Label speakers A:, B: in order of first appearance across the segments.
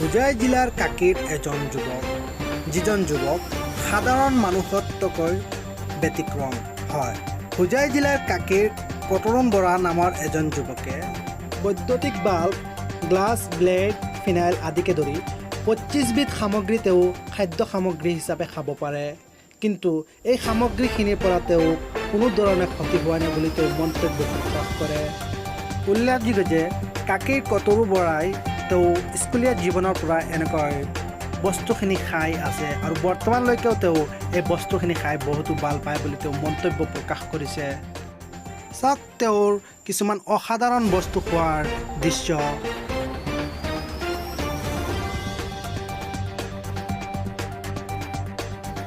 A: হোজাই জিলাৰ কাকীৰ এজন যুৱক, যিজন যুৱক সাধাৰণ মানুহতকৈ ব্যতিক্ৰম হয়। হোজাই জিলাৰ কাকীৰ কটৰণ বৰা নামৰ এজন যুৱকে বৈদ্যুতিক বাল্ব, গ্লাছ, ব্লেড, ফিনাইল আদিকে ধৰি 25বিধ সামগ্ৰী তেওঁ খাদ্য সামগ্ৰী হিচাপে খাব পাৰে। কিন্তু এই সামগ্ৰীখিনিৰ পৰা তেওঁ কোনো ধৰণে ক্ষতি হোৱা নাই বুলি তেওঁ মন্তব্য প্ৰকাশ কৰে। উল্লেখযোগ্য যে কাকীৰ কটৰু বৰাই তেওঁ স্কুলীয়া জীৱনৰ পৰা এনেকৈ বস্তুখিনি খাই আছে আৰু বৰ্তমানলৈকেও তেওঁ এই বস্তুখিনি খাই বহুতো ভাল পায় বুলি তেওঁ মন্তব্য প্ৰকাশ কৰিছে। চাওক তেওঁৰ কিছুমান অসাধাৰণ বস্তু খোৱাৰ দৃশ্য।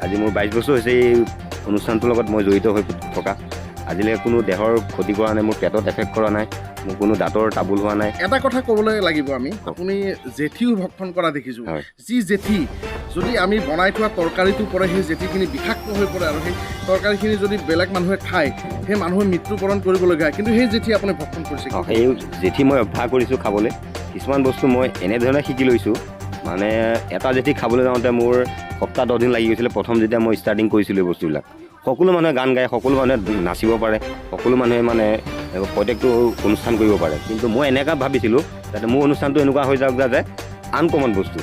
B: আজি মোৰ 22 বছৰ হৈছে এই অনুষ্ঠানটোৰ লগত মই জড়িত হৈ থকা। আজিলৈকে কোনো দেহৰ ক্ষতি কৰা নাই, মোৰ পেটত এফেক্ট কৰা নাই, মোৰ কোনো দাঁতৰ টাবুল হোৱা নাই।
C: এটা কথা ক'বলৈ লাগিব, আমি আপুনি জেঠীও ভক্ষণ কৰা দেখিছোঁ। যি জেঠী যদি আমি বনাই থোৱা তৰকাৰীটো পৰে, সেই জেঠীখিনি বিষাক্ত হৈ পৰে আৰু সেই তৰকাৰীখিনি যদি বেলেগ মানুহে খায়, সেই মানুহে মৃত্যুবৰণ কৰিবলগীয়া হয়। কিন্তু সেই জেঠী আপুনি ভক্ষণ কৰিছে।
B: সেই জেঠী মই অভ্যাস কৰিছোঁ খাবলৈ। কিছুমান বস্তু মই এনেধৰণে শিকি লৈছোঁ, মানে এটা জেঠী খাবলৈ যাওঁতে মোৰ সপ্তাহ 10 দিন লাগি গৈছিলে। প্ৰথম যেতিয়া মই ষ্টাৰ্টিং কৰিছিলোঁ এই বস্তুবিলাক, সকলো মানুহে গান গায়, সকলো মানুহে নাচিব পাৰে, সকলো মানুহে মানে প্ৰত্যেকটো অনুষ্ঠান কৰিব পাৰে। কিন্তু মই এনেকুৱা ভাবিছিলোঁ যাতে মোৰ অনুষ্ঠানটো এনেকুৱা হৈ যাওক যাতে আনকমন বস্তু,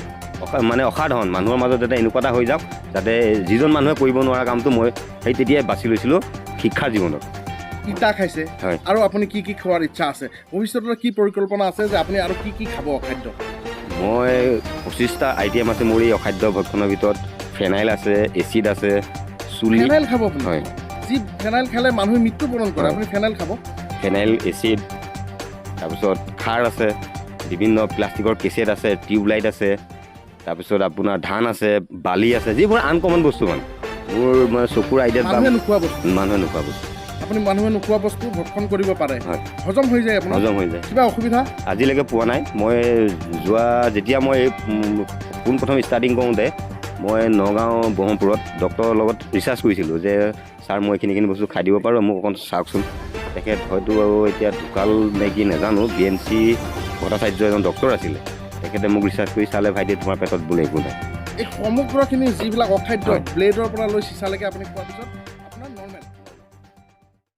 B: মানে অসাধাৰণ মানুহৰ মাজত যাতে এনেকুৱা এটা হৈ যাওক যাতে যিজন মানুহে কৰিব নোৱাৰা কামটো মই সেই তেতিয়াই বাছি লৈছিলোঁ শিক্ষাৰ জীৱনত।
C: তিতা খাইছে,
B: হয়।
C: আৰু আপুনি কি কি খোৱাৰ ইচ্ছা আছে? ভৱিষ্যতৰ কি পৰিকল্পনা আছে যে আপুনি আৰু কি খাব খাদ্য?
B: মই 25টা আইটেম আছে মোৰ এই অখাদ্য ভক্ষণৰ ভিতৰত। ফেনাইল আছে, এচিড আছে, চুলি।
C: ফেনাইল খাব আপুনি?
B: হয়।
C: যি ফেনাইল খালে মানুহে মৃত্যুবৰণ কৰে, আপুনি ফেনাইল খাব?
B: ফেনাইল, এচিড, তাৰপিছত খাৰ আছে, বিভিন্ন প্লাষ্টিকৰ কেছেট আছে, টিউবলাইট আছে, তাৰপিছত আপোনাৰ ধান আছে, বালি আছে, যিবোৰ আনকমন বস্তু মানে মোৰ মানে চকুৰ আইডিয়াত
C: মানুহে নোখোৱা বস্তু।
B: মানুহে নোখোৱা বস্তু
C: আপুনি মানুহে নোখোৱা বস্তু ভক্ষণ কৰিব পাৰে?
B: হয়।
C: হজম হৈ যায় আপোনাৰ?
B: হজম হৈ যায়।
C: কিবা অসুবিধা
B: আজিলৈকে পোৱা নাই। মই যেতিয়া মই পোনপ্ৰথম ষ্টাৰ্টিং কৰোঁতে মই নগাঁও ব্ৰহ্মপুৰত ডক্টৰৰ লগত ৰিচাৰ্চ কৰিছিলোঁ যে ছাৰ মই এইখিনি বস্তু খাই দিব পাৰোঁ, মোক অকণ চাওকচোন। তেখেত হয়তো এতিয়া ঢুকাল নে কি নাজানো, BNC ভট্টাচাৰ্য এজন ডক্টৰ আছিলে। তেখেতে মোক ৰিচাৰ্চ কৰি চালে, ভাইটি তোমাৰ পেটত বোলে একো নাই।
C: এই সমগ্ৰখিনি যিবিলাক অখাদ্য, ব্লেডৰ পৰা লৈ চিচালৈকে আপুনি খোৱাৰ পিছত